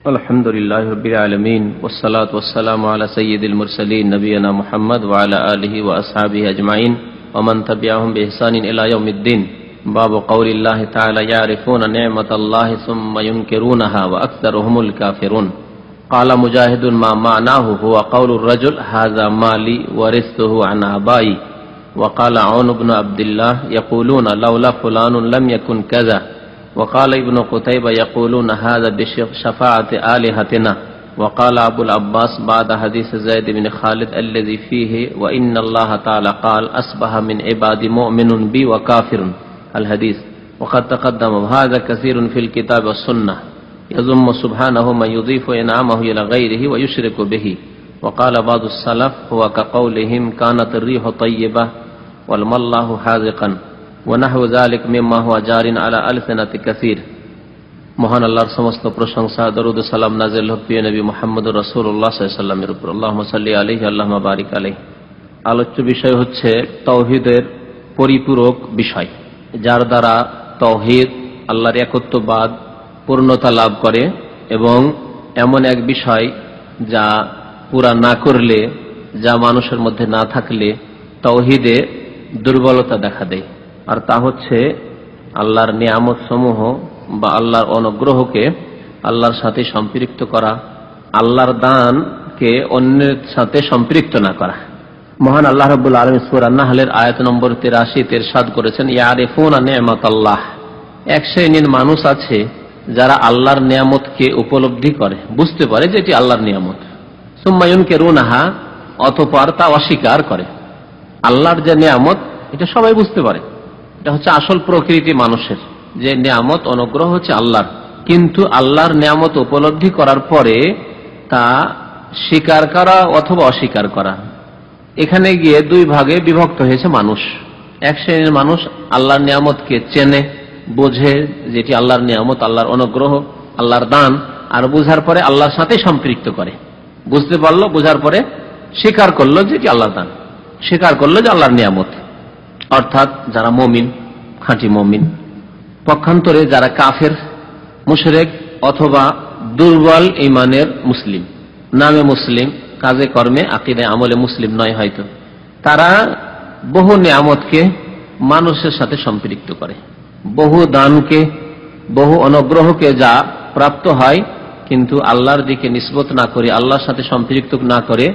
الحمد لله رب العالمين والصلاة والسلام على سيد المرسلين نبينا محمد وعلى آله وأصحابه أجمعين ومن تبعهم بإحسان إلى يوم الدين. باب قول الله تعالى يعرفون نعمة الله ثم ينكرونها وأكثرهم الكافرون. قال مجاهد ما معناه هو قول الرجل هذا مالي ورثته عن آبائي. وقال عون بن عبد الله يقولون لولا فلان لم يكن كذا. وقال ابن قتيبة يقولون هذا بشفاعة آلهتنا. وقال أبو العباس بعد حديث زيد بن خالد الذي فيه وإن الله تعالى قال أصبح من عبادي مؤمن بي وكافر الحديث. وقد تقدم هذا كثير في الكتاب والسنة يذم سبحانه من يضيف إنعامه إلى غيره ويشرك به. وقال بعض السلف هو كقولهم كانت الريح طيبة والما الله حاذقا ونحو ذلك مما هو جار على ألسنة كثير. মহান আল্লাহর সমস্ত প্রশংসা, দরুদ ও সালাম নাযিল হোক প্রিয় নবী মুহাম্মদুর রাসূলুল্লাহ সাল্লাল্লাহু আলাইহি ওয়াসাল্লামের উপর। আল্লাহুম্মা সাল্লি আলাইহি আল্লাহুম্মা বারিক আলাইহি। আলোচ্য বিষয় হচ্ছে তাওহীদের পরিপূরক বিষয়, যার দ্বারা তাওহীদ আল্লাহর একত্ববাদ পূর্ণতা লাভ করে এবং এমন এক বিষয় যা পুরা না করলে, যা মানুষের মধ্যে না থাকলে তাওহীদে দুর্বলতা দেখা দেয়। আর তা হচ্ছে আল্লাহর নিয়ামত সমূহ বা আল্লাহর অনুগ্রহকে আল্লাহর সাথে সম্পৃক্ত করা, আল্লাহর দানকে অন্যের সাথে সম্পৃক্ত না করা। মহান আল্লাহ রাব্বুল আলামিন সূরা নাহলের আয়াত নম্বর 83 ইরশাদ করেছেন ইয়ারিফুনা নি'মাতাল্লাহ। এক শ্রেণীর মানুষ আছে যারা আল্লাহর নিয়ামতকে উপলব্ধি করে, বুঝতে পারে যে এটি আল্লাহর নিয়ামত। সুম্মা ইউনকিরুনাহা, অতঃপর তা অস্বীকার করে। আল্লাহর যে নিয়ামত এটা সবাই বুঝতে পারে, এটা হচ্ছে আসল প্রকৃতি মানুষের, যে নিয়ামত অনুগ্রহ হচ্ছে আল্লাহর, কিন্তু আল্লাহর নিয়ামত উপলব্ধি করার পরে তা স্বীকার করা অথবা অস্বীকার করা, এখানে গিয়ে দুই ভাগে বিভক্ত হয়েছে মানুষ। এক শ্রেণীর মানুষ আল্লাহর নিয়ামতকে চেনে, বোঝে যেটি আল্লাহর নিয়ামত, আল্লাহর অনুগ্রহ, আল্লাহর দান, আর বোঝার পরে আল্লাহর সাথে সম্পৃক্ত করে। বুঝতে পারলো, বোঝার পরে স্বীকার করলো যে এটি আল্লাহর দান, স্বীকার করলো যে আল্লাহর নিয়ামত। অর্থাৎ যারা মুমিন, খাঁটি মুমিন। পক্ষান্তরে যারা কাফের, মুশরিক অথবা দুর্বল ঈমানের মুসলিম, নামে মুসলিম, কাজে কর্মে আকীদায় আমলে মুসলিম নয় হয়তো, তারা বহু নিয়ামতকে মানুষের সাথে সম্পৃক্ত করে, বহু দানকে, বহু অনুগ্রহকে যা প্রাপ্ত হয় কিন্তু আল্লাহর দিকে নিসবত না করে, আল্লাহর সাথে সম্পৃক্ত না করে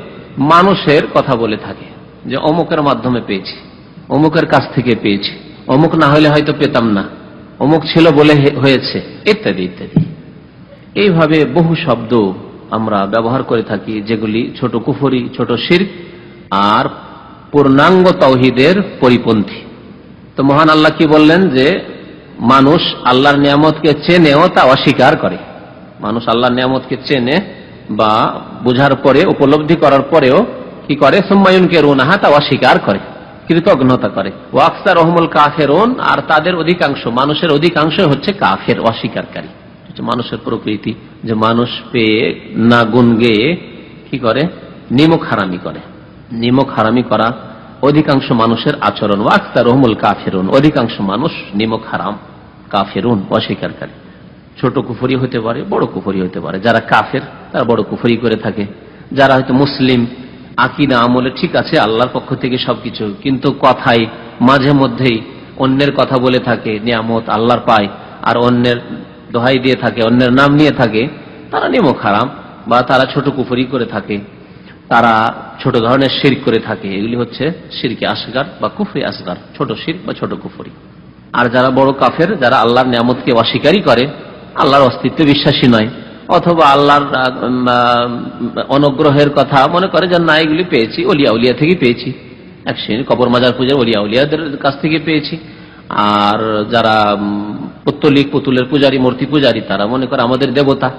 মানুষের কথা বলে থাকে যে অমুকের মাধ্যমে পেয়েছি, অমুকের কাছ থেকে পেয়েছি, অমুক না হলে হয়তো পেতাম না, অমুক ছিল বলে হয়েছে, ইত্যাদি ইত্যাদি। এইভাবে বহু শব্দ আমরা ব্যবহার করে থাকি যেগুলি ছোট কুফরি, ছোট শিরক আর পূর্ণাঙ্গ তাওহীদের পরিপন্থী। তো মহান আল্লাহ কি বললেন যে মানুষ আল্লাহর নিয়ামতকে চেনেও তা অস্বীকার করে। মানুষ আল্লাহর নিয়ামতকে চেনে বা বোঝার পরে, উপলব্ধি করার পরেও কি করে? সুম্মা ইউনকিরুনাহা, তা অস্বীকার করে, কৃতজ্ঞতা করে। ওয়া আকসারুহুমুল কাফিরুন, আর তাদের অধিকাংশ, মানুষের অধিকাংশ হচ্ছে কাফের, অস্বীকারী। মানুষের প্রকৃতি যে মানুষ পেয়ে না গুণ গেয়ে কি করে? নিমক হারামি করে। নিমক হারামি করা অধিকাংশ মানুষের আচরণ। ওয়া আকসারুহুমুল কাফিরুন, অধিকাংশ মানুষ নিমক হারাম, কাফিরুন, অস্বীকারী। ছোট কুফরি হতে পারে, বড় কুফরি হতে পারে। যারা কাফের তারা বড় কুফরি করে থাকে। যারা হয়তো মুসলিম, আকীদা আমলে ঠিক আছে আল্লাহর পক্ষ থেকে সবকিছু, কিন্তু কথাই মাঝে মধ্যেই অন্যের কথা বলে থাকে, নিয়ামত আল্লাহর পায় আর অন্যের দোহাই দিয়ে থাকে, অন্যের নাম নিয়ে থাকে, তারা নিমক হারাম বা তারা ছোট কুফরি করে থাকে, তারা ছোট ধরনের শিরক করে থাকে। এগুলি হচ্ছে শিরকে আসগার বা কুফরি আসগার, ছোট শিরক বা ছোট কুফরি। আর যারা বড় কাফের, যারা আল্লাহর নিয়ামতকে অস্বীকারই করে, আল্লাহর অস্তিত্বে বিশ্বাসী নয়, অথবা আল্লাহর অনুগ্রহের কথা মনে করে যে না, এগুলি পেয়েছি অলিয়া উলিয়া থেকে পেয়েছি, এক শ্রেণীর কবর মাজার পূজার অলিয়া উলিয়াদের কাছ থেকে পেয়েছি। আর যারা পত্তলিক, পুতুলের পূজারী, মূর্তি পূজারী, তারা মনে করে আমাদের দেবতা,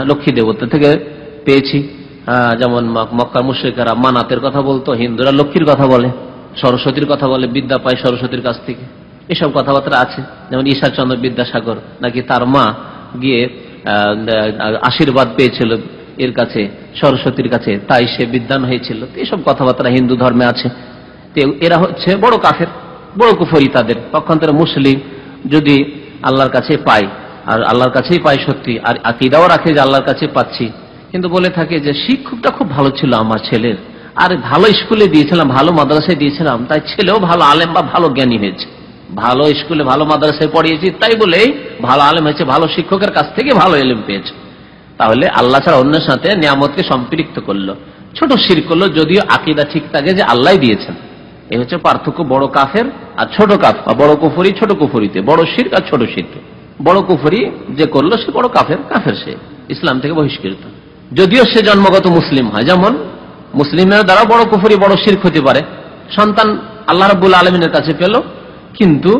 লক্ষ্মী দেবতা থেকে পেয়েছি। যেমন মক্কার মুশরিকরা মানাতের কথা বলতো, হিন্দুরা লক্ষ্মীর কথা বলে, সরস্বতীর কথা বলে, বিদ্যা পায় সরস্বতীর কাছ থেকে। এসব কথাবার্তা আছে। যেমন ঈশ্বরচন্দ্র বিদ্যাসাগর নাকি তার মা গিয়ে আশীর্বাদ পেয়েছিল এর কাছে, সরস্বতীর কাছে, তাই সে বিদ্বান হয়েছিল। এসব কথাবার্তা হিন্দু ধর্মে আছে। এরা হচ্ছে বড় কাফের, বড় কুফরি তাদের। পক্ষান্তরে মুসলিম যদি আল্লাহর কাছে পায় আর আল্লাহর কাছেই পাই সত্যি, আর আকীদাও রাখে যে আল্লাহর কাছে পাচ্ছি, কিন্তু বলে থাকে যে শিক্ষকটা খুব ভালো ছিল আমার ছেলের, আর ভালো স্কুলে দিয়েছিলাম, ভালো মাদ্রাসায় দিয়েছিলাম, তাই ছেলেও ভালো আলেম বা ভালো জ্ঞানী হয়েছে। ভালো স্কুলে ভালো মাদ্রাসায় পড়িয়েছি তাই বলেই ভালো আলেম হয়েছে, ভালো শিক্ষকের কাছ থেকে ভালো ইলম পেয়েছে। তাহলে আল্লাহ ছাড়া অন্যের সাথে নিয়ামতকে সম্পৃক্ত করলো, ছোট শিরক করলো, যদিও আকীদা ঠিক থাকে যে আল্লাহ দিয়েছেন। এই হচ্ছে পার্থক্য বড় কাফের আর ছোট কাফের, বড় কুফরি ছোট কুফরিতে, বড় শিরক আর ছোট শিরকে। বড় কুফরি যে করলো সে বড় কাফের, কাফের সে ইসলাম থেকে বহিষ্কৃত, যদিও সে জন্মগত মুসলিম হয়। যেমন মুসলিমের দ্বারা বড় কুফরি বড় শিরক হতে পারে। সন্তান আল্লাহ রাব্বুল আলামিনের কাছে পেল, কিন্তু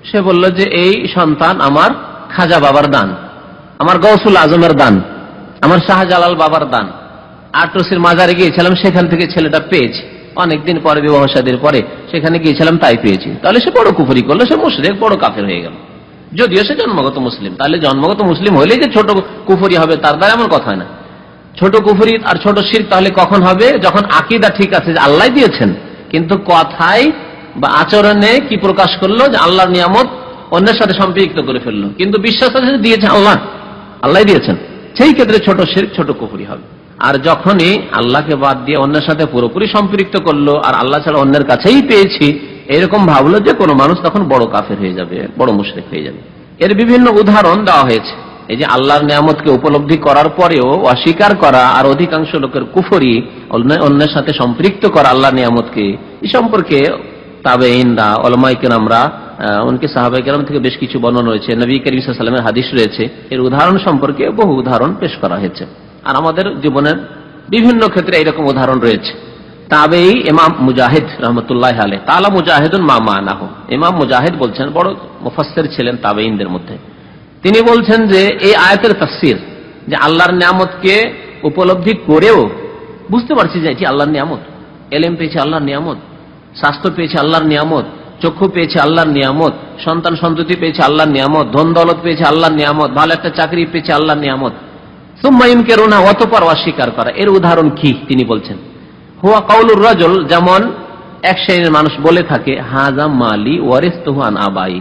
সে বলল যে এই সন্তান আমার খাজা বাবার দান, আমার গৌসুল আজমের দান, আমার শাহজালাল বাবার দান। আটরসির মাজারে গিয়েছিলাম, সেখান থেকে ছেলেটা পেয়েছি, অনেকদিন পরে বিবাহ শাদীর পরে সেখানে গিয়েছিলাম তাই পেয়েছি। তাহলে সে বড় কুফরি করলো, সে মুশরিক, বড় কাফের হয়ে গেল, যদিও সে জন্মগত মুসলিম। তাহলে জন্মগত মুসলিম হলেই যে ছোট কুফরি হবে তার দ্বারা এমন কথা হয় না। ছোট কুফরি আর ছোট শিরক তাহলে কখন হবে? যখন আকীদা ঠিক আছে যে আল্লাহ দিয়েছেন, কিন্তু কথায় বা আচরণে কি প্রকাশ করলো যে আল্লাহর নিয়ামত অন্যের সাথে সম্পৃক্ত করে ফেললো, কিন্তু বিশ্বাস আছে যে দিয়েছেন আল্লাহ, আল্লাহ দিয়েছেন, সেই ক্ষেত্রে ছোট শিরক ছোট কুফরি হবে। আর যখনই আল্লাহকে বাদ দিয়ে অন্যের সাথে পুরোপুরি সম্পৃক্ত করলো আর আল্লাহ ছাড়া অন্যের কাছেই পেয়েছি এরকম ভাবলো, যে কোনো মানুষ তখন বড় কাফের হয়ে যাবে, বড় মুশরিক হয়ে যাবে। এর বিভিন্ন উদাহরণ দেওয়া হয়েছে। এই যে আল্লাহর নিয়ামতকে উপলব্ধি করার পরেও অস্বীকার করা, আর অধিকাংশ লোকের কুফরি, অন্যের সাথে সম্পৃক্ত করা আল্লাহর নিয়ামতকে, এই সম্পর্কে তাবেঈনরা, উলামায়ে কেরামরা, উনকে সাহাবায়ে কেরাম থেকে বেশ কিছু বর্ণনা রয়েছে, নবী করিম সাল্লাল্লাহু আলাইহি ওয়াসাল্লামের হাদিস রয়েছে। এর উদাহরণ সম্পর্কে বহু উদাহরণ পেশ করা হয়েছে, আর আমাদের জীবনের বিভিন্ন ক্ষেত্রে এরকম উদাহরণ রয়েছে। তাবেঈ ইমাম মুজাহিদ রাহমাতুল্লাহি আলাইহি, তাআলা মুজাহিদুন মা মানাহু, ইমাম মুজাহিদ বলছেন, বড় মুফাসসির ছিলেন তাবেঈনদের মধ্যে। তিনি বলছেন যে এই আয়াতের তাফসীর, যে আল্লাহর নিয়ামতকে উপলব্ধি করেও বুঝতে পারছি যে এটি আল্লাহর নিয়ামত, ইলম পেয়েছি আল্লাহর নিয়ামত, স্বাস্থ্য পেয়েছি আল্লাহর নিয়ামত, চক্ষু পেয়েছে আল্লাহর নিয়ামত, সন্তান সন্ততি পেয়েছে আল্লাহর নিয়ামত, ধন দৌলত পেয়েছে আল্লাহর নিয়ামত, ভালো একটা চাকরি পেয়েছে আল্লাহর নিয়ামত, সুম্মা ইনকিরুনা, অতঃপর অস্বীকার করা। এর উদাহরণ কি? তিনি বলছেন হুয়া কাউলুর রাজুল, যেমন এক শ্রেণীর মানুষ বলে থাকে, হাযা মালি ওয়ারিসতুহু আন আবাই,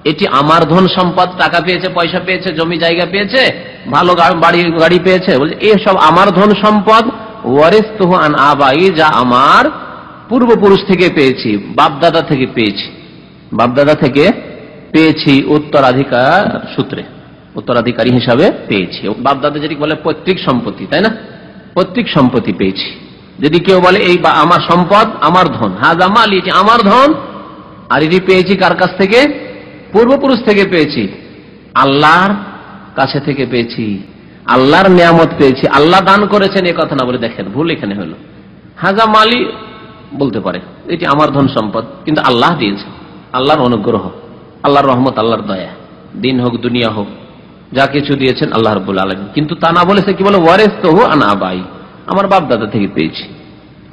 এটি আমার ধন সম্পদ, টাকা পেয়েছে, পয়সা পেয়েছে, জমি জায়গা পেয়েছে, ভালো বাড়ি গাড়ি পেয়েছে, বলছে এসব আমার ধন সম্পদ, ওয়ারিসতুহু আন আবাই, যা আমার পূর্বপুরুষ থেকে পেয়েছি, বাপদাদা থেকে পেয়েছি, বাপদাদা থেকে পেয়েছি উত্তরাধিকার সূত্রে, উত্তরাধিকারী হিসাবে পেয়েছি। বাপদাদা যেটি বলে পৈতৃক সম্পত্তি, তাই না? পৈতৃক সম্পত্তি পেয়েছি। যদি কেউ বলে এই আমার সম্পদ, আমার ধন, হাযা মালি, এটি আমার ধন, আর এটি পেয়েছি কার কাছ থেকে? পূর্বপুরুষ থেকে পেয়েছি, আল্লাহর কাছে থেকে পেয়েছি, আল্লাহর নিয়ামত পেয়েছি, আল্লাহ দান করেছেন, এ কথা না বলে, দেখেন ভুল এখানে হলো। হাযা মালি বলতে পারে, এটি আমার ধন সম্পদ, কিন্তু আল্লাহ দিয়েছে, আল্লাহর অনুগ্রহ, আল্লাহর রহমত, আল্লাহর দয়া, দিন হোক দুনিয়া হোক, যা কিছু দিয়েছেন আল্লাহ রাব্বুল আলামিন। কিন্তু তা না বলে সে কি বলে? ওয়ারিসতুহু আন আবাই, আমার বাপ দাদা থেকে পেয়েছি।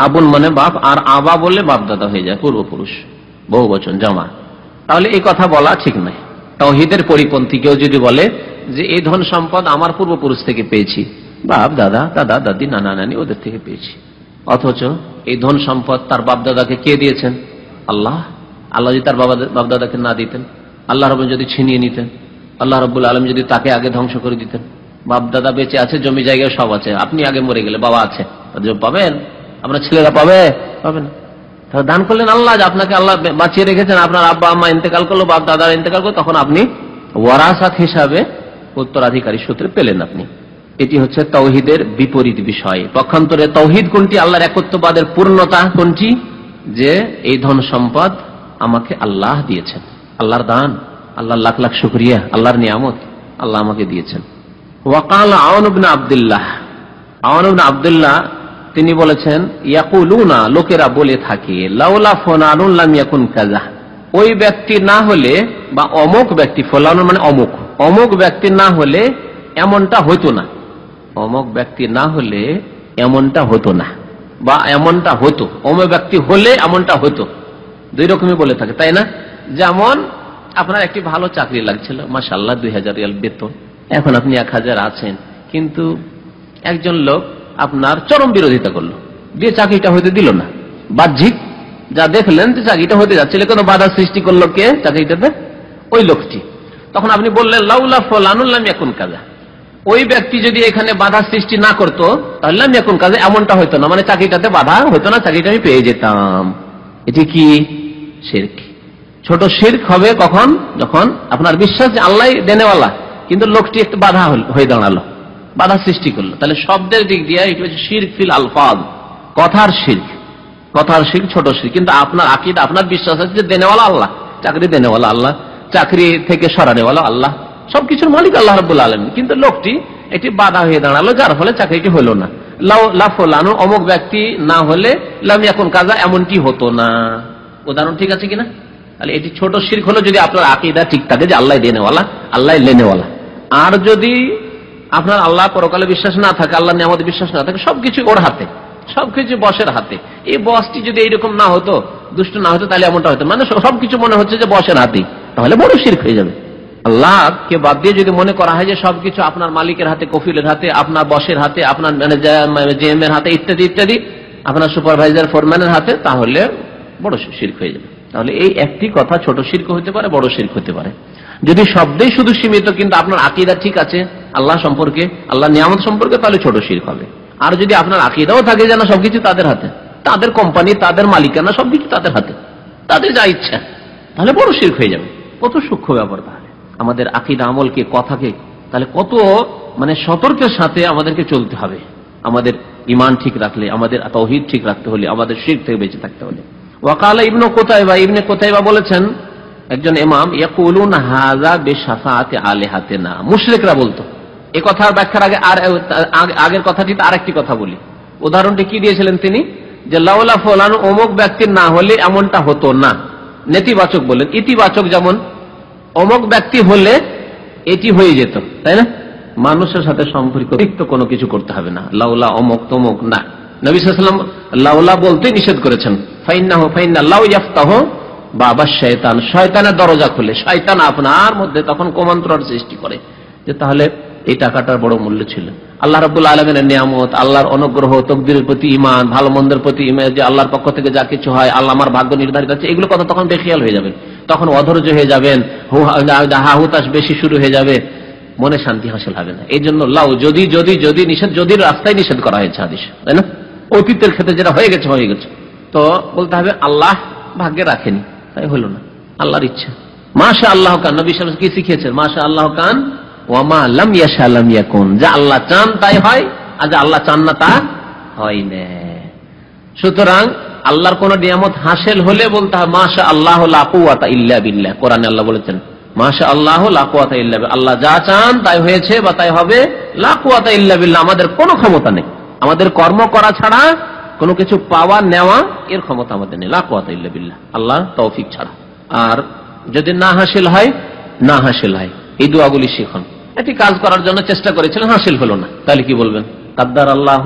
আবুন মানে বাপ, আর আবা বললে বাপ দাদা হয়ে যায়, পূর্বপুরুষ, বহু বচন জমা। তাহলে এই কথা বলা ঠিক নয়। তাওহীদের পরিপন্থী কেউ যদি বলে যে এই ধন সম্পদ আমার পূর্বপুরুষ থেকে পেয়েছি, বাপ দাদা, দাদা দাদি, নানা নানি, ওদের থেকে পেয়েছি, অথচ এই ধন সম্পদ তার বাপ দাদাকে কে দিয়েছেন? আল্লাহ। আল্লাহ যদি তার বাপ দাদাকে না দিতেন, আল্লাহ রাব্বুল যদি ছিনিয়ে নিতেন, আল্লাহ রাব্বুল আলামিন যদি তাকে আগে ধ্বংস করে দিতেন, বাপ দাদা বেঁচে আছে, জমি জায়গা সব আছে, আপনি আগে মরে গেলে বাবা আছে, পাবেন? আপনার ছেলেরা পাবে? পাবে না। তাহলে দান করলেন আল্লাহ, যে আপনাকে আল্লাহ বাঁচিয়ে রেখেছেন, আপনার আব্বা আম্মা ইন্তেকাল করলো, বাপ দাদার ইন্তেকাল করলো, তখন আপনি ওয়ারাসাত হিসাবে উত্তরাধিকারী সূত্রে পেলেন আপনি। এটি হচ্ছে তাওহীদের বিপরীত বিষয়। পক্ষান্তরে তাওহীদ কোনটি? আল্লাহর একত্ববাদের পূর্ণতা কোনটি? যে এই ধন সম্পদ আমাকে আল্লাহ দিয়েছেন, আল্লাহর দান, আল্লাহর লাখ লাখ শুকরিয়া, আল্লাহর নিয়ামত, আল্লাহ আমাকে দিয়েছেন। ওয়াকাল আওন ইবনে আব্দুল্লাহ, আওন ইবনে আব্দুল্লাহ তিনি বলেছেন, ইয়াকুলুনা, লোকেরা বলে থাকে, লাউলা ফুলানুন লাম ইয়াকুন কাযা, ওই ব্যক্তি না হলে, বা অমুক ব্যক্তি, ফুলানুন মানে অমুক, অমুক ব্যক্তি না হলে এমনটা হতো না, অমুক ব্যক্তি না হলে এমনটা হতো না, বা এমনটা হতো, অমুক ব্যক্তি হলে এমনটা হতো। দুই রকমই বলে থাকে, তাই না? যেমন আপনার একটি ভালো চাকরি লাগছিল, মাশাআল্লাহ 2000 রিয়াল বেতন, এখন আপনি 1000 আছেন, কিন্তু একজন লোক আপনার চরম বিরোধিতা করলো, দিয়ে চাকরিটা হইতে দিল না। বাহ্যিক যা দেখলেন যে চাকরিটা হতে যাচ্ছিল, কোনো বাধা সৃষ্টি করলো কে চাকরিটাতে? ওই লোকটি। তখন আপনি বললেন লাউলা ফুলানুন লাম ইয়াকুন কাযা, ওই ব্যক্তি যদি এখানে বাধা সৃষ্টি না করতো তাহলে লাম ইয়াকুন কাযা, এমনটা হইতো না, মানে চাকরিটাতে বাধা হইতো না, চাকরিটা আমি পেয়ে যেতাম। এটি কি? শিরক। ছোট শিরক হবে কখন? যখন আপনার বিশ্বাস যে আল্লাহ দেনেওয়ালা, কিন্তু লোকটি একটু বাধা হয়ে দাঁড়ালো, বাধা সৃষ্টি করলো, তাহলে শব্দের দিক দিয়ে এটি হচ্ছে শিরক ফিল আলফাজ, কথার শিরক। কথার শিরক ছোট শিরক, কিন্তু আপনার আকীদা, আপনার বিশ্বাস আছে যে দেনেওয়ালা আল্লাহ, চাকরি দেনেওয়ালা আল্লাহ, চাকরি থেকে সরানেওয়ালা আল্লাহ, সবকিছুর মালিক আল্লাহ রাব্বুল আলামিন, কিন্তু লোকটি এটি বাধা হয়ে দাঁড়ালো, যার ফলে চাকরিটি হলো না। লা ফুলানু, অমুক ব্যক্তি না হলে লাম ইয়াকুন কাযা, এমনটি হতো না। উদাহরণ ঠিক আছে কিনা? তাহলে এটি ছোট শিরক হলো যদি আপনার আকীদা ঠিক থাকে যে আল্লাহ দেনেওয়ালা, আল্লাহ লেনেওয়ালা। আর যদি আপনার আল্লাহ পরকালে বিশ্বাস না থাকে, আল্লাহ নিয়ামতে বিশ্বাস না থাকে, সবকিছু ওর হাতে, সবকিছু বসের হাতে, এই বসটি যদি এইরকম না হতো, দুষ্ট না হতো, তাহলে এমনটা হতো, মানে সবকিছু মনে হচ্ছে যে বসের হাতেই, তাহলে বড় শিরক হয়ে যাবে। আল্লাহকে বাদ দিয়ে যদি মনে করা হয় যে সবকিছু আপনার মালিকের হাতে, কফিলের হাতে, আপনার বসের হাতে, আপনার জিএম এর হাতে, ইত্যাদি ইত্যাদি, আপনার সুপারভাইজার ফোরম্যানের হাতে, তাহলে বড় শিরক হয়ে যাবে। তাহলে এই একটি কথা ছোট শিরক হতে পারে, বড় শিরক হতে পারে। যদি শব্দেই শুধু সীমিত কিন্তু আপনার আকীদা ঠিক আছে আল্লাহ সম্পর্কে, আল্লাহ নিয়ামত সম্পর্কে, তাহলে ছোট শিরক হবে। আর যদি আপনার আকীদাও থাকে যেন সবকিছু তাদের হাতে, তাদের কোম্পানি, তাদের মালিকানা, সবকিছু তাদের হাতে, তাদের যা ইচ্ছা, তাহলে বড় শিরক হয়ে যাবে। কত সূক্ষ্ম ব্যাপার! তাহলে আমাদের আকীদা, আমলকে, কথাকে তাহলে কত মানে সতর্কের সাথে আমাদেরকে চলতে হবে। আমাদের ঈমান ঠিক রাখলে, আমাদের তাওহীদ ঠিক রাখতে হলে, আমাদের শিরক থেকে বেঁচে থাকতে হলে। ওয়াকালা ইবনে কুতাইবা, ইবনে কুতাইবা বলেছেন, একজন ইমাম, ইয়াকুলুন হাযা বিশাফাআতি আলিহাতিনা, মুশরিকরা বলতো। এই কথার ব্যাখ্যার আগে আর আগের কথাটিতে আরেকটি কথা বলি। উদাহরণটি কি দিয়েছিলেন তিনি? যে লাউলা ফুলান, অমুক ব্যক্তির না হলে এমনটা হতো না। নেতিবাচক বলেন। ইতিবাচক যেমন অমুক ব্যক্তি হলে এটি হয়ে যেত, তাই না? মানুষের সাথে সম্পর্কিত কোনো কিছু করতে হবে না, লাউলা অমুক তমুক না। নবী সাল্লাল্লাহু আলাইহি ওয়াসাল্লাম লাউলা বলতে নিষেধ করেছেন। ফাইন্না লাউ ইয়াফতাহু বাবা শয়তান, শয়তানের দরজা খুলে, শয়তান আপনার মধ্যে তখন কুমন্ত্রণার সৃষ্টি করে যে তাহলে এই টাকাটার বড় মূল্য ছিল। আল্লাহ রাব্বুল আলামিনের নিয়ামত, আল্লাহর অনুগ্রহ, তকদিরের প্রতি ঈমান, ভালো মন্দের প্রতি ঈমান, যে আল্লাহর পক্ষ থেকে যা কিছু হয়, আল্লাহ আমার ভাগ্য নির্ধারিত আছে, এগুলো কথা তখন বেখেয়াল হয়ে যাবেন, তখন অধৈর্য হয়ে যাবেন, হাহুতাশ বেশি শুরু হয়ে যাবে, মনে শান্তি হাসিল হবে না। এই জন্য লাউ, যদি যদি যদি নিষেধ, যদির রাস্তায় নিষেধ করা হয়েছে হাদিস, তাই না? অতীতের ক্ষেত্রে যেটা হয়ে গেছে হয়ে গেছে, তো বলতে হবে আল্লাহ ভাগ্যে রাখেনি, তাই হলো না, আল্লাহর ইচ্ছা। মাশা আল্লাহ কান, নবী সাল্লাল্লাহু আলাইহি ওয়াসাল্লাম কি শিখিয়েছেন? মাশা আল্লাহ কান ওয়া মা লাম ইয়াশা লাম ইয়াকুন, যা আল্লাহ চান তাই হয়, আর যা আল্লাহ চান না তা হয় না। সুতরাং আল্লাহর কোন নিয়ামত হাসিল হলে বলতে হবে মাশা আল্লাহ লা কুওয়াতা ইল্লা বিল্লাহ। কোরআনে আল্লাহ বলেছেন মাশা আল্লাহ লা কুওয়াতা ইল্লা বিল্লাহ, আল্লাহ যা চান তাই হয়েছে বা তাই হবে, লা কুওয়াতা ইল্লা বিল্লাহ, আমাদের কোনো ক্ষমতা নেই, আমাদের কর্ম করা ছাড়া কোনো কিছু পাওয়া নেওয়া এর ক্ষমতা আমাদের নেই, লা কুওয়াতা ইল্লা বিল্লাহ, আল্লাহর তৌফিক ছাড়া। আর যদি না হাসিল হয়, না হাসিল হয়, এই দোয়াগুলি শিখুন। এটি কাজ করার জন্য চেষ্টা করেছিলেন, হাসিল হলো না, তাহলে কি বলবেন? কাদ্দার আল্লাহ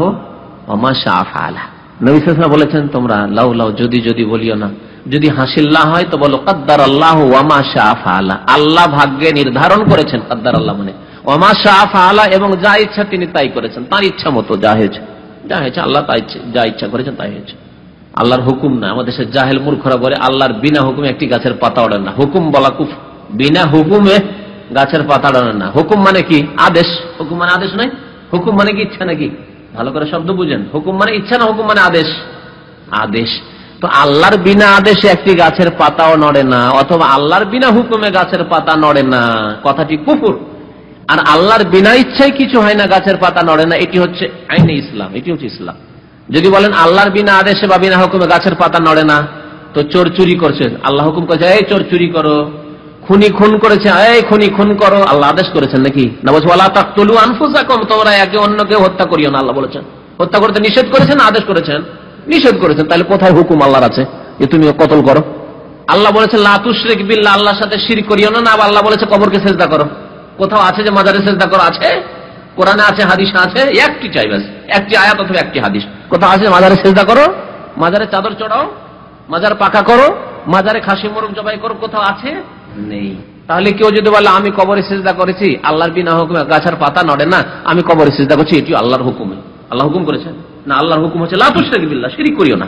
ওয়া মা শাআ ফাআলা। নবী সাল্লাল্লাহু আলাইহি ওয়াসাল্লাম বলেছেন তোমরা লাউ লাউ, যদি যদি বলিও না, যদি হাসিল না হয় তো বলো কাদ্দার আল্লাহ ওয়া মা শাআ ফাআলা, আল্লাহ ভাগ্যে নির্ধারণ করেছেন। কাদ্দার আল্লাহ মানে ওয়া মা শাআ ফাআলা, এবং যা ইচ্ছা তিনি তাই করেছেন, তার ইচ্ছা মতো যা হয়েছে, যা হয়েছে আল্লাহ তাই যা ইচ্ছা করেছেন তাই হয়েছে, আল্লাহর হুকুম না। আমাদের দেশের জাহেল মূর্খরা বলে আল্লাহর বিনা হুকুমে একটি গাছের পাতা ওড়ে না। হুকুম বলা কুফর, বিনা হুকুমে গাছের পাতা ওড়ে না। হুকুম মানে কি? আদেশ। হুকুম মানে আদেশ নয়, হুকুম মানে কি ইচ্ছা নাকি? ভালো করে শব্দ বুঝেন, হুকুম মানে ইচ্ছা না, হুকুম মানে আদেশ। আদেশ তো আল্লাহর বিনা আদেশে একটি গাছের পাতাও নড়ে না, অথবা আল্লাহর বিনা হুকুমে গাছের পাতা নড়ে না, কথাটি কুফর। আর আল্লাহর বিনা ইচ্ছায় কিছু হয় না, গাছের পাতা নড়ে না, এটি হচ্ছে আইনে ইসলাম, এটি হচ্ছে ইসলাম। যদি বলেন আল্লাহর বিনা আদেশে বা বিনা হুকুমে গাছের পাতা নড়ে না, তো চোর চুরি করছে, আল্লাহ হুকুম করেছে এই চোর চুরি করো, খুনি খুন করেছে এই খুনি খুন করো, আল্লাহ আদেশ করেছেন নাকি? না বলছে ওয়ালা তাকতুলু আনফুসাকুম, তোমরা একে অন্যকে হত্যা করিও না, আল্লাহ বলেছেন। হত্যা করতে নিষেধ করেছেন, আদেশ করেছেন, নিষেধ করেছেন, তাহলে কোথায় হুকুম আল্লাহর আছে যে তুমি কতল করো? আল্লাহ বলেছেন লা তুশরিক বিল্লাহ, আল্লাহর সাথে শিরক করিও না। আবার আল্লাহ বলেছে কবরকে সিজদা করো। কোথাও আছে যে মাজারে সিজদা করো? আছে? কোরআনে আছে, হাদিসে আছে, একটি চাই ব্যাস, একটি আয়াত অথবা একটি হাদিস। কোথাও আছে মাজারে সিজদা করো, মাজারে চাদর চড়াও, মাজার পাকা করো, মাজারে খাসি মোরগ জবাই করো? কোথাও আছে? নেই। তাহলে কেউ যদি বলে আমি কবরে সিজদা করেছি, আল্লাহর বিনা হুকুমে গাছের পাতা নড়ে না, আমি কবরে সিজদা করছি, এটি আল্লাহর হুকুমে, আল্লাহ হুকুম করেছেন না? আল্লাহর হুকুম হচ্ছে লা তুশরিক বিল্লাহ, শিরক করিও না।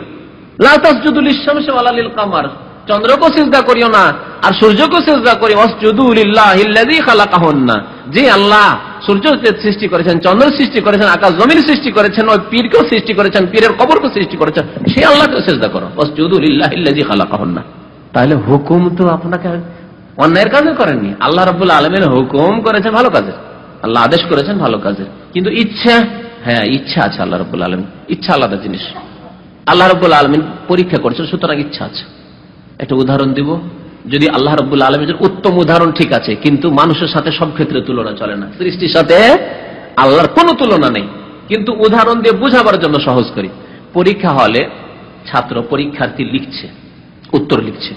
লা তাসজুদু লিশ-শামসি ওয়ালা লিল-কামার, চন্দ্রকে সিজদা করিও না, আর সূর্যকে সিজদা করি, ওয়াসজুদু লিল্লাহিল্লাযী খালাকাহুন্না, যে আল্লাহ সূর্য সৃষ্টি করেছেন, চন্দ্র সৃষ্টি করেছেন, আকাশ জমিন সৃষ্টি করেছেন, ওই পীরকেও সৃষ্টি করেছেন, পীরের কবরকে সৃষ্টি করেছেন, সেই আল্লাহকে সিজদা করো, ওয়াসজুদু লিল্লাহিল্লাযী খালাকাহুন্না। তাহলে হুকুম তো আপনাকে অন্যায়ের কাজে করেননি, আল্লাহ রাব্বুল আলামিন হুকুম করেছেন ভালো কাজের, আল্লাহ আদেশ করেছেন ভালো কাজের। কিন্তু ইচ্ছা, হ্যাঁ ইচ্ছা আছে আল্লাহ রাব্বুল আলামিন, ইচ্ছা আলাদা জিনিস। আল্লাহ রাব্বুল আলামিন পরীক্ষা করছেন, সুতরাং ইচ্ছা আছে। একটা উদাহরণ দিব, যদি আল্লাহ রাব্বুল আলামিনের উত্তম উদাহরণ ঠিক আছে, কিন্তু মানুষের সাথে সব ক্ষেত্রে তুলনা চলে না, সৃষ্টির সাথে আল্লাহর কোনো তুলনা নেই, কিন্তু উদাহরণ দিয়ে বুঝাবার জন্য সহজ করি। পরীক্ষা হলে ছাত্র পরীক্ষার্থী লিখছে, উত্তর লিখছে,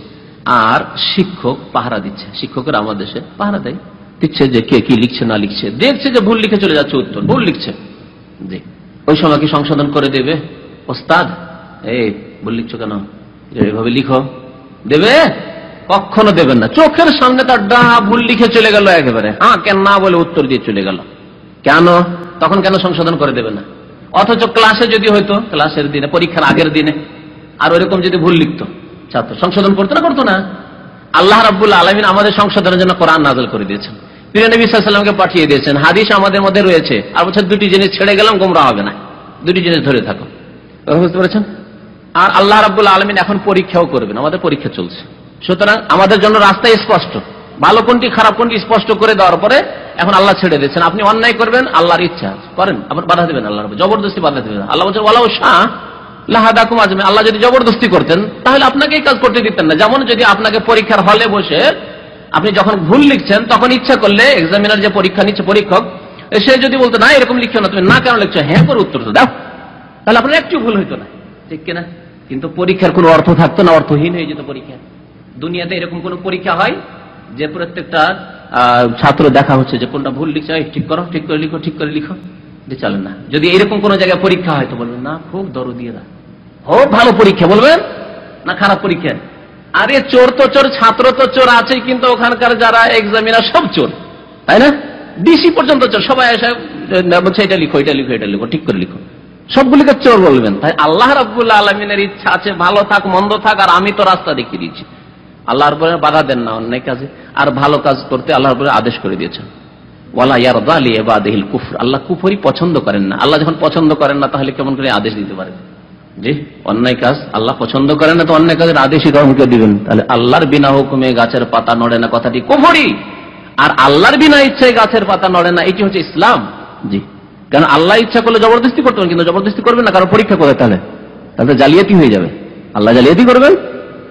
আর শিক্ষক পাহারা দিচ্ছে। শিক্ষকের আমাদের দেশে পাহারা দেয়, দিচ্ছে যে কে কি লিখছে না লিখছে, দেখছে যে ভুল লিখে চলে যাচ্ছে, উত্তর ভুল লিখছে, জি ওই সময় কি সংশোধন করে দেবে? ওস্তাদ এই ভুল লিখছো কেন, এভাবে লিখো, দেবে? কখনো দেবেন না। চোখের সামনে তার ডা ভুল লিখে চলে গেল, একেবারে হ্যাঁ কেন না বলে উত্তর দিয়ে চলে গেল, কেন? তখন কেন সংশোধন করে দেবে না? অথচ ক্লাসে যদি হয়তো, ক্লাসের দিনে, পরীক্ষার আগের দিনে আর ওইরকম যদি ভুল লিখতো, ছাত্র সংশোধন করতো না? করতো না। আল্লাহ রাব্বুল আলামিন আমাদের সংশোধনের জন্য কোরআন নাযিল করে দিয়েছেন, প্রিয় নবী সাল্লাল্লাহু আলাইহি ওয়াসাল্লামকে পাঠিয়ে দিয়েছেন, হাদিস আমাদের মধ্যে রয়েছে। আর বলছেন দুটি জিনিস ছেড়ে গেলাম গোমরাহ হবে না, দুটি জিনিস ধরে থাকো, বুঝতে পেরেছেন? আর আল্লাহ রাব্বুল আলামিন এখন পরীক্ষাও করবেন, আমাদের পরীক্ষা চলছে। সুতরাং আমাদের জন্য রাস্তায় স্পষ্ট, ভালো কোনটি খারাপ কোনটি স্পষ্ট করে দেওয়ার পরে এখন আল্লাহ ছেড়ে দিয়েছেন, আপনি অন্যায় করবেন, আল্লাহর ইচ্ছা করেন, আবার বাধা দেবেন, আল্লাহ জবরদস্তি বাধা দেবেন। আল্লাহ বলছেন ওয়ালাউ শাআ লাহাদাকুম আজমাইন, আল্লাহ যদি জবরদস্তি করতেন তাহলে আপনাকে এই কাজ করতে দিতেন না। যেমন যদি আপনাকে পরীক্ষার হলে বসে আপনি যখন ভুল লিখছেন, তখন ইচ্ছা করলে এক্সামিনার যে পরীক্ষা নিচ্ছে পরীক্ষক, সে যদি বলতো না এরকম লিখছো না, তুমি না কেন লিখছো, হ্যাঁ করে উত্তর তো দাও, তাহলে আপনার একটু ভুল হইতো না, ঠিক কিনা? কিন্তু পরীক্ষার কোনো অর্থ থাকতো না, অর্থহীন হয়ে যেত পরীক্ষা। দুনিয়াতে এরকম কোন পরীক্ষা হয় যে প্রত্যেকটা ছাত্র দেখা হচ্ছে যে কোনটা ভুল লিখছে, ঠিক করো, ঠিক করে লিখো, ঠিক করে লিখো, যে চলেন না। যদি এরকম কোন জায়গায় পরীক্ষা হয় তো বলবেন না খুব দরদিয়ে দা, খুব ভালো পরীক্ষা, বলবেন না খারাপ পরীক্ষা? আরে চোর তো চোর, ছাত্র তো চোর আছে, কিন্তু ওখানকার যারা এক্সামিনার সব চোর, তাই না? ডিসি পর্যন্ত চোর, সবাই এসে বলছে এটা লিখো, এটা লিখো, এটা লিখো, ঠিক করে লিখো, সবগুলিকে চোর বলবেন। তাই আল্লাহ রাব্বুল আলামিনের ইচ্ছা আছে ভালো থাক মন্দ থাক, আর আমি তো রাস্তা দেখিয়ে দিচ্ছি। আল্লাহর উপরে বাধা দেন না অন্যায় কাজে, আর ভালো কাজ করতে আল্লাহর উপরে আদেশ করে দিয়েছেন। ওয়ালা ইয়ারদা লিইবাদিহিল কুফর, আল্লাহ কুফরি পছন্দ করেন না। আল্লাহ যখন পছন্দ করেন না, তাহলে কেমন করে আদেশ দিতে পারেন? জি অন্যায় কাজ আল্লাহ পছন্দ করেন না, তো অন্যায় কাজের আদেশই গ্রহণ করে দিবেন? তাহলে আল্লাহর বিনা হুকুমে গাছের পাতা নড়ে না, কথাটি কুফরি। আর আল্লাহর বিনা ইচ্ছায় গাছের পাতা নড়ে না, এটি হচ্ছে ইসলাম। জি, কারণ আল্লাহ ইচ্ছা করলে জবরদস্তি করতে পারেন, কিন্তু জবরদস্তি করবেন না, কারণ পরীক্ষা করে, তাহলে তাহলে জালিয়াতি হয়ে যাবে। আল্লাহ জালিয়াতি করবেন,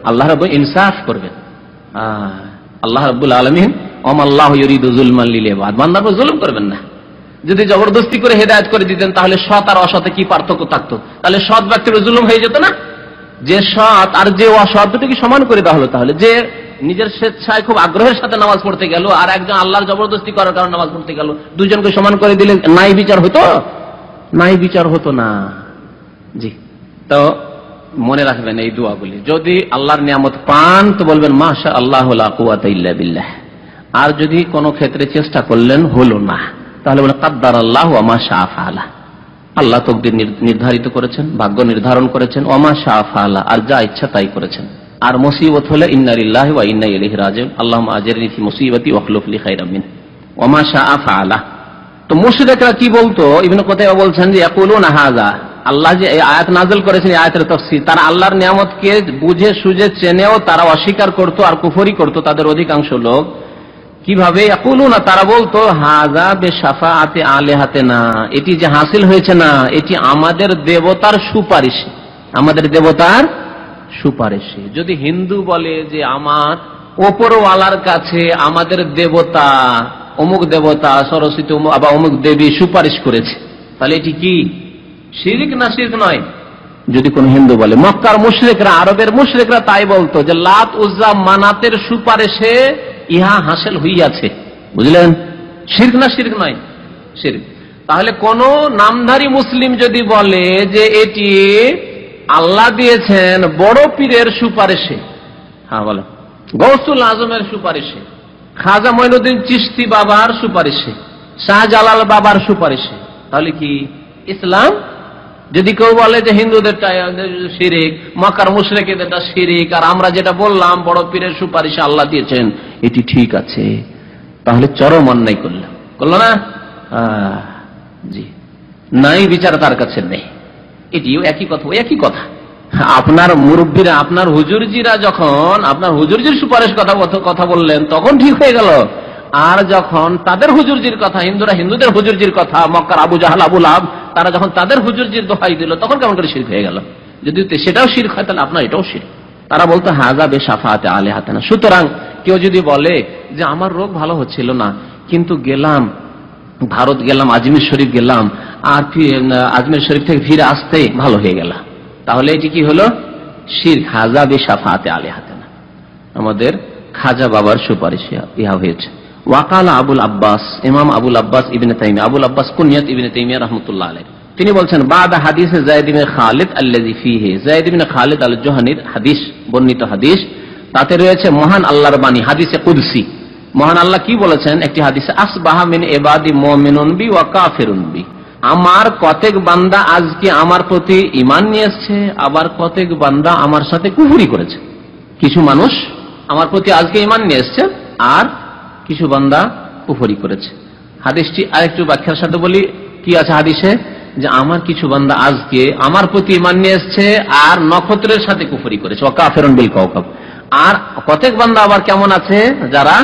আল্লাহ রাব্বুল ইনসাফ করবেন। আল্লাহ রাব্বুল আলামিন ওয়ামাল্লাহু ইউরিদু যুলমান লিল ইবাদ, বান্দার উপর জুলুম করবেন না। যদি জবরদস্তি করে হেদায়েত করে দিতেন, তাহলে সৎ আর অসতে কি পার্থক্য থাকতো? তাহলে সৎ ব্যক্তির জুলুম হয়ে যেত না? যে সৎ আর যে অসৎ দুটোকে সমান করে দেওয়া হলো। তাহলে যে নিজের স্বেচ্ছায় খুব আগ্রহের সাথে নামাজ পড়তে গেল, আর একজন আল্লাহর জবরদস্তি করার কারণে নামাজ পড়তে গেল, দুজনকে সমান করে দিলে নাই বিচার হতো? নাই বিচার হতো না। জি, তো মনে রাখবেন এই দোয়াগুলি। যদি আল্লাহর নিয়ামত পান তো বলবেন মাশা আল্লাহ লা কুওয়াতা ইল্লা বিল্লাহ। আর যদি কোনো ক্ষেত্রে চেষ্টা করলেন হলো না, তাহলে বলেন কাদ্দারাল্লাহু ওয়া মা শাআ ফাআলা, আল্লাহ তকদির নির্ধারিত করেছেন, ভাগ্য নির্ধারণ করেছেন, ওয়া মা শাআ ফাআলা, আর যা ইচ্ছা তাই করেছেন। আর মুসিবত হলে ইন্না লিল্লাহি ওয়া ইন্না ইলাইহি রাজিউন, আল্লাহুম্মা আজরিনি ফি মুসিবাতি ওয়া খলুফ লি খায়রাম মিন, ওয়া মা শাআ ফাআলা। তো মুশরিকরা কি বলতো? ইবনে কুতাইবা বলছেন যে ইয়াকুলুনা হাযা, আল্লাহ যে এই আয়াত নাযিল করেছেন, এই আয়াতের তাফসীর, তারা আল্লাহর নিয়ামতকে বুঝে সুঝে চেনেও তারা অস্বীকার করত আর কুফরি করত তাদের অধিকাংশ লোক। কিভাবে? ইয়াকুলুনা, তারা বলতো হাযা বিশাফাআতি আলিহাতিনা, এটি যে হাসিল হয়েছে না, এটি আমাদের দেবতার সুপারিশে, আমাদের দেবতার সুপারিশে। যদি হিন্দু বলে যে আমার ওপরওয়ালার কাছে আমাদের দেবতা অমুক দেবতা সরস্বতী বা অমুক দেবী সুপারিশ করেছে, তাহলে এটি কি শিরক না শিরক নয়? যদি কোন হিন্দু বলে। মক্কার মুশরিকরা, আরবের মুশরিকরা তাই বলতো যে লাত উজ্জা মানাতের সুপারিশে ইহা হাসিল হইয়াছে। বুঝলেন? শিরক না শিরক নয়? শিরক। তাহলে কোন নামধারী মুসলিম যদি বলে যে এটি আল্লাহ দিয়েছেন বড় পীরের সুপারিশে, হ্যাঁ বলেন, গৌসুল আজমের সুপারিশে, খাজা মঈনুদ্দিন চিশতি বাবার সুপারিশে, শাহজালাল বাবার সুপারিশে, তাহলে কি ইসলাম? যদি কেউ বলে যে হিন্দুদেরটা শিরিক, মক্কার মুশরিকদেরটা শিরিক, আর আমরা যেটা বললাম বড় পীরের সুপারিশে আল্লাহ দিয়েছেন এটি ঠিক আছে, তাহলে চরম অন্যায় করলো না? জি, নাই বিচার তার কাছে নেই। এটিও একই কথা, একই কথা। আপনার মুরব্বীরা, আপনার হুজুরজিরা যখন আপনার হুজুরজির সুপারিশ কথা বললেন তখন ঠিক হয়ে গেল, আর যখন তাদের হুজুরজির কথা, হিন্দুরা হিন্দুদের হুজুরজির কথা, মক্কার আবু জাহাল আবু লাহাব তারা যখন তাদের হুজুরজির দোহাই দিল তখন কেমন করে শিরক হয়ে গেল? যদি সেটাও শিরক হয় তাহলে আপনার এটাও শিরক। তারা বলতো হাযা বিশাফাআতি আলিহাতিনা। সুতরাং কেউ যদি বলে যে আমার রোগ ভালো হচ্ছিল না, কিন্তু গেলাম ভারত, গেলাম আজমির শরীফ গেলাম, আর আজমির শরীফ থেকে ফিরে আসতে ভালো হয়ে গেল, তাহলে এটি কি হলো? শিরক। হাযা বিশাফাআতি আলিহাতিনা, আমাদের খাজা বাবার সুপারিশ ইহা হয়েছে। ওয়াকালা আবুল আব্বাস, ইমাম আবুল আব্বাস ইবনে তাইমিয়া, আবুল আব্বাস কুনিয়াত ইবনে তাইমিয়া রাহমাতুল্লাহ আলাইহি, তিনি বলছেন বাদা হাদিসে যায়েদ ইবনে খালিদ আল্লাযী ফীহি, যায়েদ ইবনে খালিদ আল জুহানির হাদিস, বর্ণিত হাদিস, তাতে রয়েছে মহান আল্লাহর বাণী, হাদিসে কুদসি। মহান আল্লাহ কি বলেছেন একটি হাদিসে? আসবাহা মিন ইবাদি মুমিনুন বি ওয়া কাফিরুন বি, আমার কতক বান্দা আজকে আমার প্রতি ঈমান নিয়ে এসেছে, আবার কতক বান্দা আমার সাথে কুফরি করেছে। কিছু মানুষ আমার প্রতি আজকে ঈমান নিয়ে এসেছে, আর কিছু বান্দা কুফরি করেছে। হাদিসটি আরেকটু ব্যাখ্যার সাথে বলি, কি আছে হাদিসে? যে আমার কিছু বান্দা আজকে আমার প্রতি ঈমান নিয়ে এসেছে আর নক্ষত্রের সাথে কুফরি করেছে, ওয়া কাফিরুন বিল কাওকাব। আর কতক বান্দা আবার কেমন আছে, যারা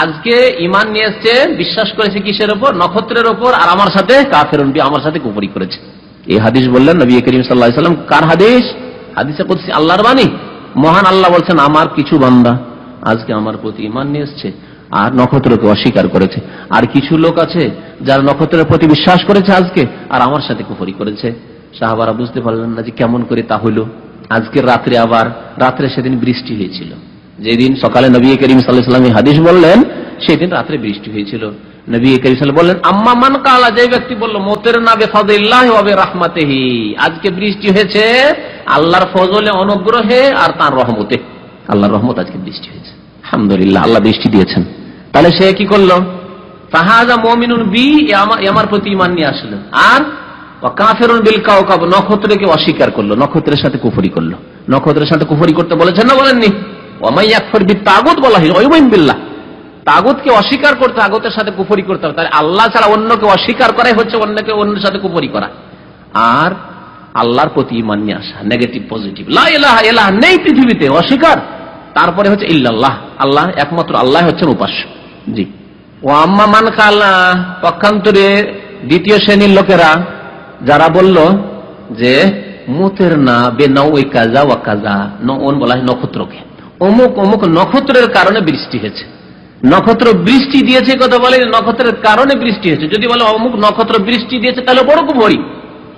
আজকে ঈমান নিয়ে এসেছে, বিশ্বাস করেছে কিসের উপর? নক্ষত্রের উপর, আর আমার সাথে কাফিরুন বি, আমার সাথে কুফরি করেছে। এই হাদিস বললেন নবী করিম সাল্লাল্লাহু আলাইহি ওয়াসাল্লাম। কার হাদিস? হাদিসে কুদসি, আল্লাহর বাণী। মহান আল্লাহ বলছেন আমার কিছু বান্দা আজকে আমার প্রতি ঈমান নিয়ে এসেছে আর নক্ষত্রকে অস্বীকার করেছে, আর কিছু লোক আছে যারা নক্ষত্রের প্রতি বিশ্বাস করেছে আজকে আর আমার সাথে কুফরি করেছে। সাহাবারা বুঝতে পারলেন না যে কেমন করে তা হইল। আজকের রাত্রে, আবার রাত্রে সেদিন বৃষ্টি হয়েছিল, যেদিন সকালে নবী করিম সাল্লাল্লাহু আলাইহি ওয়াসাল্লাম হাদিস বললেন সেদিন রাত্রে বৃষ্টি হয়েছিল। নবী করিম সাল্লাল্লাহু বললেন আম্মা মান কালা, যে ব্যক্তি বলল মুতিরনা বিফাদিল্লাহি ওয়া বিরাহমাতিহি, আজকে বৃষ্টি হয়েছে আল্লাহর ফজলে, অনুগ্রহে আর তার রহমতে, আল্লাহর রহমত আজকে বৃষ্টি হয়েছে, আলহামদুলিল্লাহ আল্লাহ বৃষ্টি দিয়েছেন। তাহলে সে কি করলো? ফাহাযা মুমিনুন বি, আমার প্রতি ঈমান নিয়ে আসলো, আর ওয়া কাফিরুন বিল কাওকাব, নক্ষত্রকে অস্বীকার করলো, নক্ষত্রের সাথে কুফরি করলো। নক্ষত্রের সাথে কুফরি করতে বলেছেন না বলেননি? ওয়া মান ইয়াকফুর বিত-তাগুত বলা হলো, ওয়া ইউমিন বিল্লাহ, তাগুতকে অস্বীকার করতে, তাগুতের সাথে কুফরি করতে হবে। তাহলে আল্লাহ ছাড়া অন্যকে অস্বীকার করাই হচ্ছে অন্যের সাথে কুফরি করা। আর আল্লাহর প্রতি ঈমান নিয়ে আসা, নেগেটিভ পজিটিভ, লা ইলাহা ইল্লাল্লাহ নেই পৃথিবীতে, অস্বীকার। তারপরে হচ্ছে ইল্লাল্লাহ, আল্লাহ একমাত্র আল্লাহ হচ্ছেন উপাস্য। জি। ও আম্মা মান কালা, পক্ষান্তরে দ্বিতীয় শ্রেণীর লোকেরা যারা বলল যে মুতের না বেনাউই কাজা ওয়া কাজা, নউন বলা হয় নক্ষত্রকে, অমুক অমুক নক্ষত্রের কারণে বৃষ্টি হয়েছে, নক্ষত্র বৃষ্টি দিয়েছে, কথা বলে নক্ষত্রের কারণে বৃষ্টি হয়েছে। যদি বলে অমুক নক্ষত্র বৃষ্টি দিয়েছে তাহলে বড় কুফরি,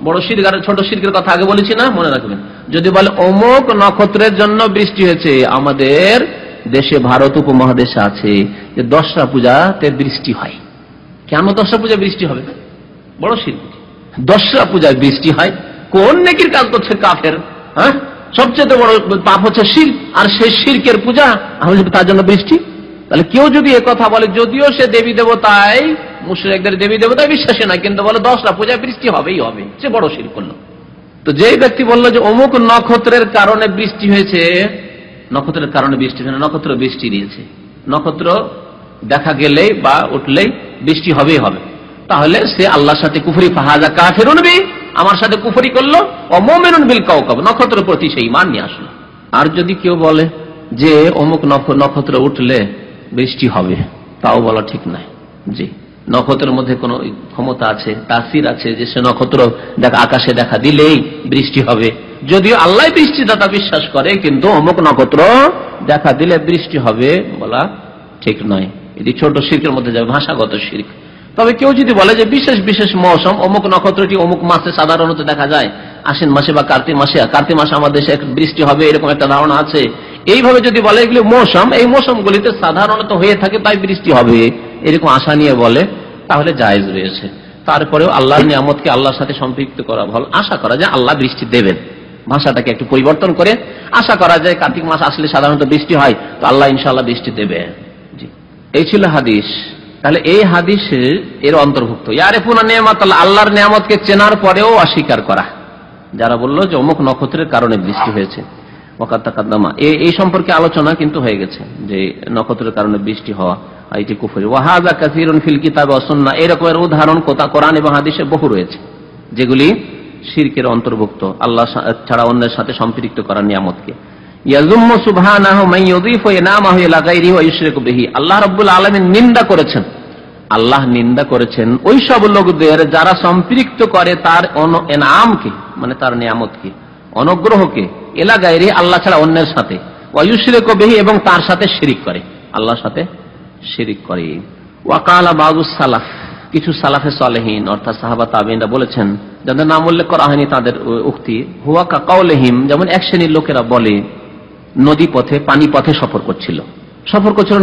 বড় শিরক। আর ছোট শিরকের কথা আগে বলেছি না, মনে রাখবেন। যদি বলে অমুক নক্ষত্রের জন্য বৃষ্টি হয়েছে, আমাদের দেশে ভারত উপমহাদেশে আছে যে দশরা পূজাতে বৃষ্টি হয়, কেন দশরা পূজা বৃষ্টি হবে? বড় শিরক। দশরা পূজায় বৃষ্টি হয়, কোন নেকির কাজ করছে কাফের? হ্যাঁ, সবচেয়ে বড় পাপ হচ্ছে শিরক, আর সেই শিরকের পূজা তার জন্য বৃষ্টি। তাহলে কেউ যদি কথা বলে, যদিও সে দেবী দেবতায়, মুশরিকদের দেবী দেবতায় বিশ্বাসী না, কিন্তু বলে দশরা পূজায় বৃষ্টি হবেই হবে, সে বড় শিরক করলো। তো যেই ব্যক্তি বললো যে অমুক নক্ষত্রের কারণে বৃষ্টি হয়েছে, নক্ষত্রের কারণে বৃষ্টি হয় না, নক্ষত্র বৃষ্টি দিয়েছে, নক্ষত্র দেখা গেলেই বা উঠলেই বৃষ্টি হবেই হবে, তাহলে সে আল্লাহর সাথে কুফরি, ফাহাযা কাফিরুন বি, আমার সাথে কুফরি করলো, ওয়া মুমিনুন বিল কাওকাব, নক্ষত্রের প্রতি সেই ঈমান নিয়ে আসলো। আর যদি কেউ বলে যে অমুক নক্ষত্র উঠলে বৃষ্টি হবে, তাও বলা ঠিক নাই। জি, নক্ষত্রের মধ্যে কোন ক্ষমতা আছে, তাসির আছে, যে সে নক্ষত্র আকাশে দেখা দিলেই বৃষ্টি হবে। যদিও আল্লাহ বৃষ্টিদাতা বিশ্বাস করে, কিন্তু অমুক নক্ষত্র দেখা দিলে বৃষ্টি হবে বলা ঠিক নয়। এটি ছোট শিরকের মধ্যে যাবে, ভাষাগত শিরক। তবে কেউ যদি বলে যে বিশেষ বিশেষ মৌসুম, অমুক নক্ষত্রটি অমুক মাসে সাধারণত দেখা যায়, আশ্বিন মাসে বা কার্তিক মাসে, কার্তিক মাসে আমাদের দেশে বৃষ্টি হবে এরকম একটা ধারণা আছে, এইভাবে যদি বলে এগুলি মৌসুম, এই মৌসুমগুলিতে সাধারণত হয়ে থাকে তাই বৃষ্টি হবে, এরকম আশা নিয়ে বলে, তাহলে জায়েজ রয়েছে। তারপরেও আল্লাহর নিয়ামতকে আল্লাহর সাথে সম্পৃক্ত করা ভালো, আশা করা যায় আল্লাহ বৃষ্টি দেবেন, ভাষাটাকে একটু পরিবর্তন করে আশা করা যায় কার্তিক মাস আসলে সাধারণত বৃষ্টি হয়, তো আল্লাহ ইনশাআল্লাহ বৃষ্টি দেবে। জি, এই ছিল হাদিস। তাহলে এই হাদিসে এর অন্তর্ভুক্ত ইয়ারিফুনা নিয়ামাত আল্লাহ, আল্লাহর নিয়ামতকে চেনার পরেও অস্বীকার করা, যারা বললো যে অমুক নক্ষত্রের কারণে বৃষ্টি হয়েছে, ওয়াকাদ তাকাদ্দামা, এই সম্পর্কে আলোচনা কিন্তু হয়ে গেছে যে নক্ষত্রের কারণে বৃষ্টি হওয়া এটি কুফরি। ওয়া হাযা কাসীরুন ফিল কিতাব ওয়াস সুন্নাহ, এরকমের উদাহরণ কোরআন এবং হাদিসে বহু রয়েছে যেগুলি শিরকের অন্তর্ভুক্ত, আল্লাহ ছাড়া অন্যের সাথে সম্পৃক্ত করার নিয়ামতকে। ইয়াযুম্মু সুবহানাহু মান ইউযিফু ইনামাহু ইলা গায়রিহি ওয়া ইউশরিকু বিহি, আল্লাহ রাব্বুল আলামিন নিন্দা করেছেন, আল্লাহ নিন্দা করেছেন ওই সব লোকদের যারা সম্পৃক্ত করে তার এনামকে, মানে তার নিয়ামতকে, অনুগ্রহকে, ইলা গায়রিহি, আল্লাহ ছাড়া অন্যের সাথে, ওয়া ইউশরিকু বিহি, এবং তার সাথে শিরিক করে, আল্লাহর সাথে শিরিক করে। ওয়া ক্বালা বাযুস সালাফ, কিছু সালাফে সালেহিন অর্থাৎ সাহাবা তাবেঈনরা বলেছেন, যাদের নাম উল্লেখ করা হয়নি তাদের উক্তি, হুয়া কা কাউলিহিম, যেমন এক শ্রেণীর লোকেরা বলে নদী পথে, পানি পথে সফর করছিল,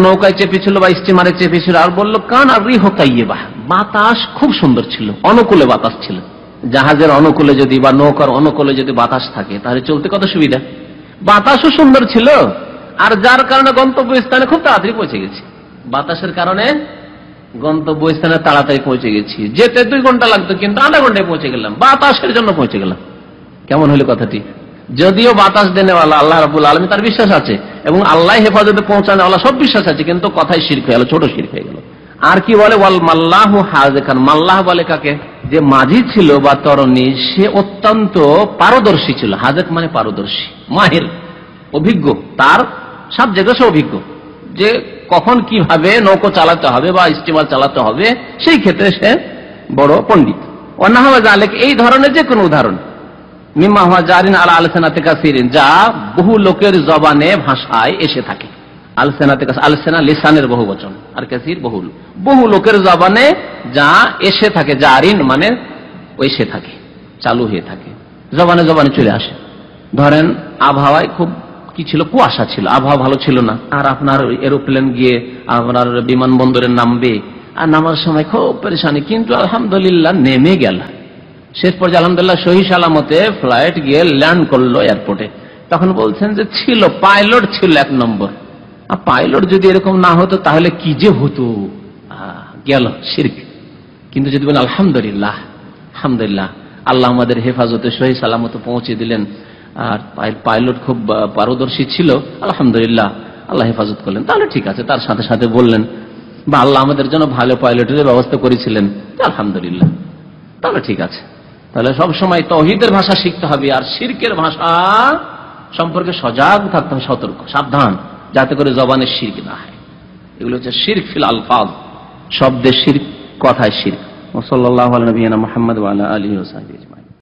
নৌকায় চেপেছিল বা স্টিমারে চেপেছিল, আর বলল কান আর রিহ তাইয়্যিবাহ, বাতাস খুব সুন্দর ছিল, অনুকূলে বাতাস ছিল। জাহাজের অনুকূলে যদি বা নৌকার অনুকূলে যদি বাতাস থাকে তাহলে চলতে কত সুবিধা, বাতাসও সুন্দর ছিল, আর যার কারণে গন্তব্যস্থানে খুব তাড়াতাড়ি পৌঁছে গেছি, বাতাসের কারণে গন্তব্যস্থানে তাড়াতাড়ি পৌঁছে গেছি, যেতে 2 ঘন্টা লাগতো কিন্তু আধা ঘন্টায় পৌঁছে গেলাম, বাতাসের জন্য পৌঁছে গেলাম। কেমন হলো কথাটি? যদিও বাতাস দেনেওয়ালা আল্লাহ রাব্বুল আলামিন, তার বিশ্বাস আছে, এবং আল্লাহ হেফাজতে পৌঁছানোওয়ালা সব বিশ্বাস আছে, কিন্তু কথাই শিরক হয়ে গেল, ছোট শিরক হয়ে গেল। আর কি বলে, ওয়াল মাল্লাহু হাযিকান, মাল্লাহ বলে কাকে, যে মাঝি ছিল বা তরুণী, সে অত্যন্ত পারদর্শী ছিল, হাযিক মানে পারদর্শী, মাহির, অভিজ্ঞ, তার সব জায়গায় সে অভিজ্ঞ, যে কখন কিভাবে নৌকো চালাতে হবে বা স্টিমার চালাতে হবে, সেই ক্ষেত্রে সে বড় পণ্ডিত। ওয়ানাহওয়া যালিক, এই ধরনের যে কোনো উদাহরণ, মিম্মা হুয়া জারিন আলা আলসিনাতি কাসিরিন, যা বহু লোকের জবানে, ভাষায় এসে থাকে। আলসিনাতি, আলসিনা লিসানের বহুবচন, আর কাসির বহুল, বহু লোকের জবানে যা এসে থাকে, জারিন মানে এসে থাকে, চালু হয়ে থাকে, জবানে জবানে চলে আসে। ধরেন আবহাওয়ায় খুব কি ছিল, কুয়াশা ছিল, আবহাওয়া ভালো ছিল না, আর আপনার এরোপ্লেন গিয়ে আপনার বিমানবন্দরে নামবে, আর নামার সময় খুব পরেশানি, কিন্তু আলহামদুলিল্লাহ নেমে গেল, শেষ পর্যায়ে আলহামদুলিল্লাহ সহি সালামতে ফ্লাইট গিয়ে ল্যান্ড করলো এয়ারপোর্টে। তখন বলছেন যে ছিল, পাইলট ছিল 1 নম্বর, আর পাইলট যদি এরকম না হতো তাহলে কি যে হতো, গেল শিরক। কিন্তু যদি বলেন আলহামদুলিল্লাহ, আলহামদুলিল্লাহ আল্লাহ আমাদের হেফাজতে সহি সালামতে পৌঁছে দিলেন, আর পাইলট খুব পারদর্শী ছিল, আলহামদুলিল্লাহ আল্লাহ হেফাজত করলেন, তাহলে ঠিক আছে। তার সাথে সাথে বললেন, বা আল্লাহ আমাদের জন্য ভালো পাইলটের ব্যবস্থা করেছিলেন, আলহামদুলিল্লাহ, তাহলে ঠিক আছে। তাহলে সবসময় তাওহীদের ভাষা শিখতে হবে, আর শিরকের ভাষা সম্পর্কে সজাগ থাকতে হবে, সতর্ক, সাবধান, যাতে করে জবানের শিরক না হয়। এগুলো হচ্ছে শিরক ফিল আলফাজ, শব্দের শিরক, কথায় শিরক। ওয়া সাল্লাল্লাহু আলা নবিয়িনা মুহাম্মদ ওয়া আলা আলিহি ওয়া সাহবিহি।